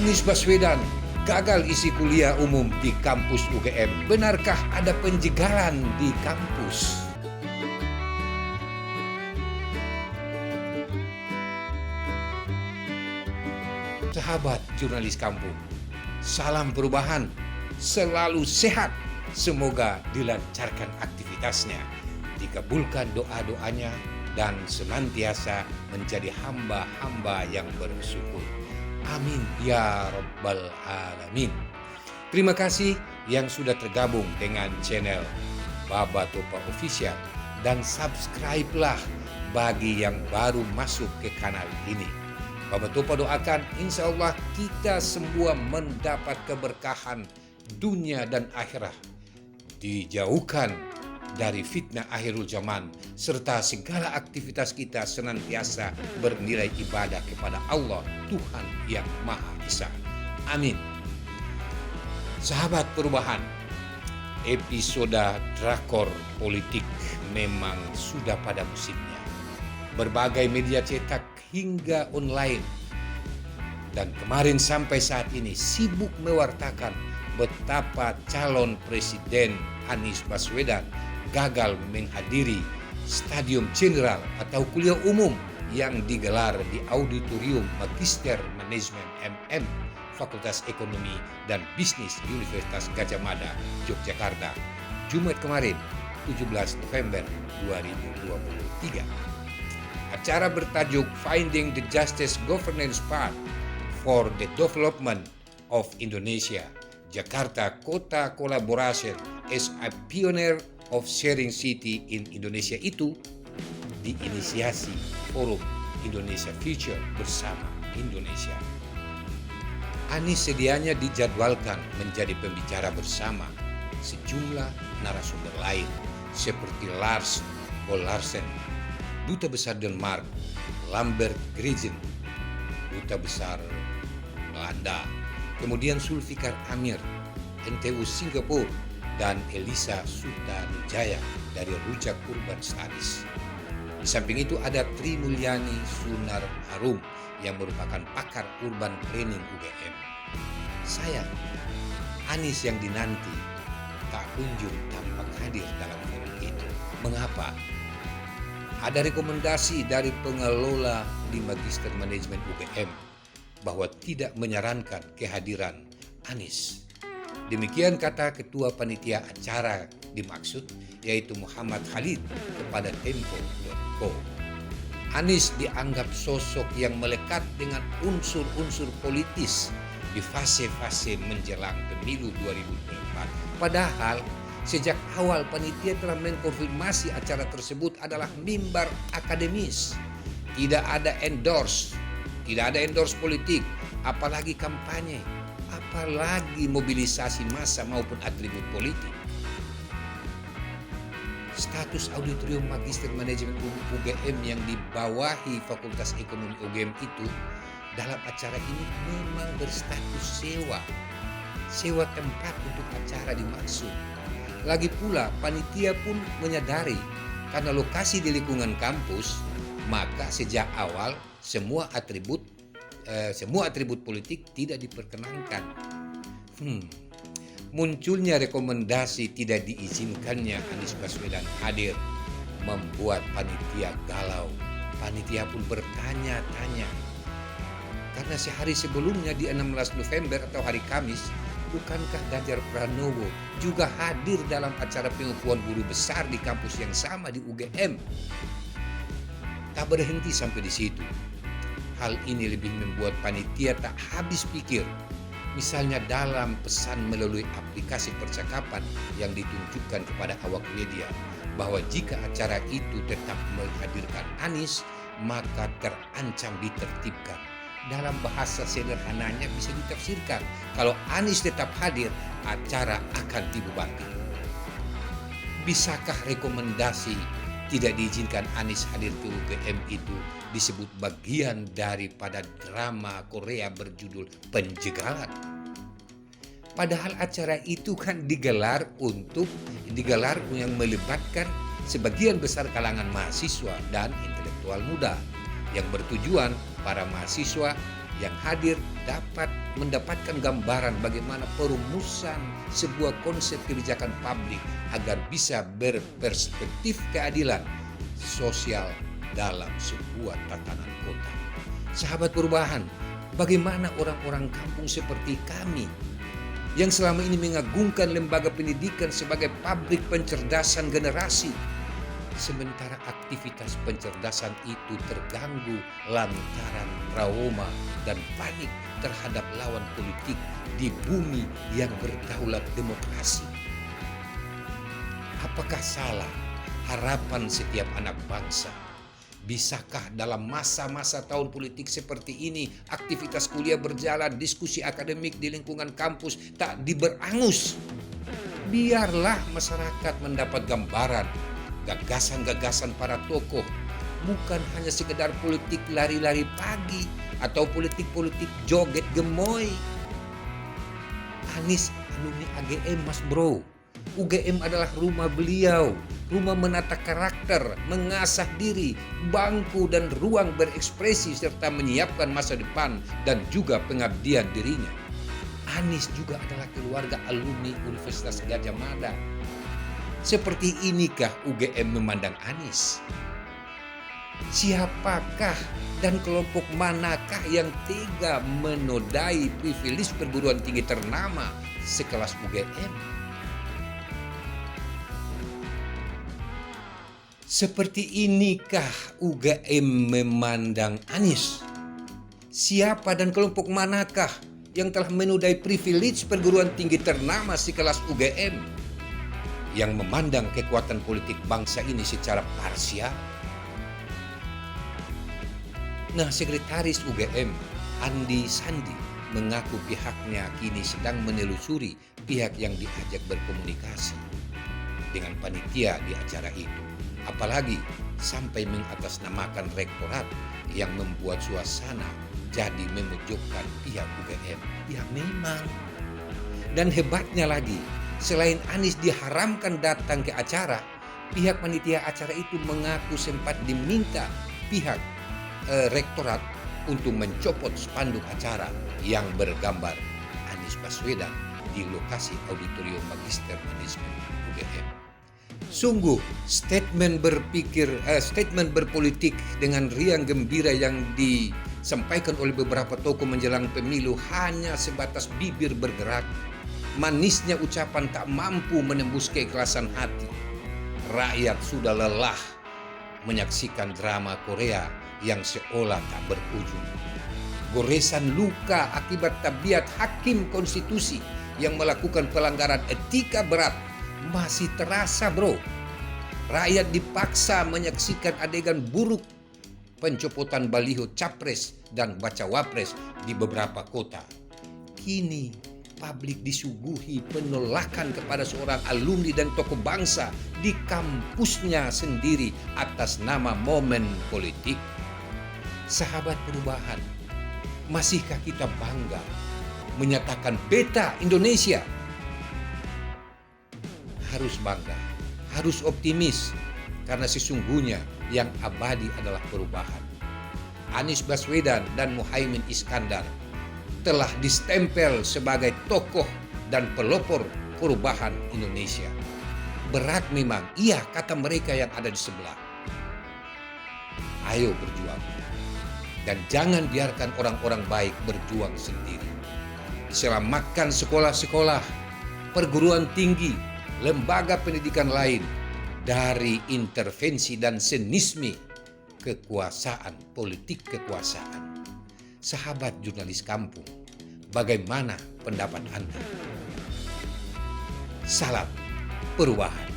Anies Baswedan gagal isi kuliah umum di kampus UGM. Benarkah ada penjegalan di kampus? Sahabat jurnalis kampung, salam perubahan, selalu sehat. Semoga dilancarkan aktivitasnya, dikabulkan doa-doanya, dan senantiasa menjadi hamba-hamba yang bersyukur. Amin ya rabbal alamin. Terima kasih yang sudah tergabung dengan channel Baba Topa Official, dan subscribe-lah bagi yang baru masuk ke kanal ini. Baba Topa doakan insya Allah kita semua mendapat keberkahan dunia dan akhirat, dijauhkan dari fitnah akhirul zaman, serta segala aktivitas kita senantiasa bernilai ibadah kepada Allah Tuhan yang Maha Esa. Amin. Sahabat perubahan, episode drakor politik memang sudah pada musimnya. Berbagai media cetak hingga online, dan kemarin sampai saat ini sibuk mewartakan betapa calon presiden Anies Baswedan gagal menghadiri Stadium General atau kuliah umum yang digelar di Auditorium Magister Manajemen MM Fakultas Ekonomi dan Bisnis Universitas Gadjah Mada, Yogyakarta, Jumat kemarin 17 November 2023. Acara bertajuk Finding the Justice Governance Path for the Development of Indonesia, Jakarta Kota Collaboration as a Pioneer of Sharing City in Indonesia itu diinisiasi Forum Indonesia Future bersama Indonesia. Anies sedianya dijadwalkan menjadi pembicara bersama sejumlah narasumber lain seperti Lars Bolarsen, Duta Besar Denmark, Lambert Grijzen, Duta Besar Belanda, kemudian Zulfikar Amir, NTU Singapura, dan Elisa Sutanujaya dari Rujak Urban Studies. Di samping itu ada Tri Mulyani Sunar Harum yang merupakan pakar urban planning UGM. Sayang, Anies yang dinanti tak kunjung tampak hadir dalam forum itu. Mengapa? Ada rekomendasi dari pengelola di Magister Manajemen UGM bahwa tidak menyarankan kehadiran Anies. Demikian kata Ketua Panitia Acara dimaksud, yaitu Muhammad Khalid, kepada Tempo.co. Anies dianggap sosok yang melekat dengan unsur-unsur politis di fase-fase menjelang pemilu 2024. Padahal sejak awal panitia telah mengkonfirmasi acara tersebut adalah mimbar akademis. Tidak ada endorse politik, apalagi kampanye, apalagi mobilisasi massa maupun atribut politik. Status Auditorium Magister Manajemen UGM yang dibawahi Fakultas Ekonomi UGM itu dalam acara ini memang berstatus sewa tempat untuk acara dimaksud. Lagi pula panitia pun menyadari karena lokasi di lingkungan kampus, maka sejak awal semua atribut politik tidak diperkenankan. Munculnya rekomendasi tidak diizinkannya Anies Baswedan hadir membuat panitia galau. Panitia pun bertanya-tanya. Karena sehari sebelumnya di 16 November atau hari Kamis, bukankah Ganjar Pranowo juga hadir dalam acara pengukuhan guru besar di kampus yang sama di UGM? Tak berhenti sampai di situ. Hal ini lebih membuat panitia tak habis pikir. Misalnya dalam pesan melalui aplikasi percakapan yang ditunjukkan kepada awak media, bahwa jika acara itu tetap menghadirkan Anies, maka terancam ditertibkan. Dalam bahasa sederhananya bisa ditafsirkan, kalau Anies tetap hadir, acara akan dibubarkan. Bisakah rekomendasi tidak diizinkan Anies hadir ke UGM itu disebut bagian daripada drama Korea berjudul penjegalan? Padahal acara itu kan digelar yang melibatkan sebagian besar kalangan mahasiswa dan intelektual muda, yang bertujuan para mahasiswa yang hadir dapat mendapatkan gambaran bagaimana perumusan sebuah konsep kebijakan publik agar bisa berperspektif keadilan sosial dalam sebuah tatanan kota. Sahabat perubahan, bagaimana orang-orang kampung seperti kami yang selama ini mengagungkan lembaga pendidikan sebagai pabrik pencerdasan generasi, sementara aktivitas pencerdasan itu terganggu lantaran trauma dan panik terhadap lawan politik di bumi yang berdaulat demokrasi. Apakah salah harapan setiap anak bangsa? Bisakah dalam masa-masa tahun politik seperti ini aktivitas kuliah berjalan, diskusi akademik di lingkungan kampus tak diberangus? Biarlah masyarakat mendapat gambaran gagasan-gagasan para tokoh, bukan hanya sekedar politik lari-lari pagi atau politik-politik joget gemoy. Anies alumni AGM Mas Bro. UGM adalah rumah beliau, rumah menata karakter, mengasah diri, bangku dan ruang berekspresi serta menyiapkan masa depan dan juga pengabdian dirinya. Anies juga adalah keluarga alumni Universitas Gadjah Mada. Seperti inikah UGM memandang Anies? Siapakah dan kelompok manakah yang tega menodai privilege perguruan tinggi ternama sekelas UGM? Seperti inikah UGM memandang Anies? Siapa dan kelompok manakah yang telah menodai privilege perguruan tinggi ternama sekelas UGM, yang memandang kekuatan politik bangsa ini secara parsial? Nah, Sekretaris UGM Andi Sandi mengaku pihaknya kini sedang menelusuri pihak yang diajak berkomunikasi dengan panitia di acara itu. Apalagi sampai mengatasnamakan rektorat yang membuat suasana jadi memojokkan pihak UGM. Ya memang. Dan hebatnya lagi, selain Anies diharamkan datang ke acara, pihak panitia acara itu mengaku sempat diminta pihak rektorat untuk mencopot spanduk acara yang bergambar Anies Baswedan di lokasi auditorium Magister Manajemen UGM. Sungguh statement berpolitik dengan riang gembira yang disampaikan oleh beberapa tokoh menjelang pemilu hanya sebatas bibir bergerak. Manisnya ucapan tak mampu menembus keikhlasan hati. Rakyat sudah lelah menyaksikan drama Korea yang seolah tak berujung. Goresan luka akibat tabiat hakim konstitusi yang melakukan pelanggaran etika berat masih terasa, bro. Rakyat dipaksa menyaksikan adegan buruk pencopotan baliho capres dan bacawa pres di beberapa kota. Kini publik disuguhi penolakan kepada seorang alumni dan tokoh bangsa di kampusnya sendiri atas nama momen politik. Sahabat perubahan, masihkah kita bangga menyatakan beta Indonesia? Harus bangga, harus optimis, karena sesungguhnya yang abadi adalah perubahan. Anies Baswedan dan Muhaimin Iskandar telah distempel sebagai tokoh dan pelopor perubahan Indonesia. Berat memang, iya, kata mereka yang ada di sebelah. Ayo berjuang. Dan jangan biarkan orang-orang baik berjuang sendiri. Selamatkan sekolah-sekolah, perguruan tinggi, lembaga pendidikan lain dari intervensi dan sinisme kekuasaan, politik kekuasaan. Sahabat jurnalis kampung, bagaimana pendapat Anda? Salam perubahan.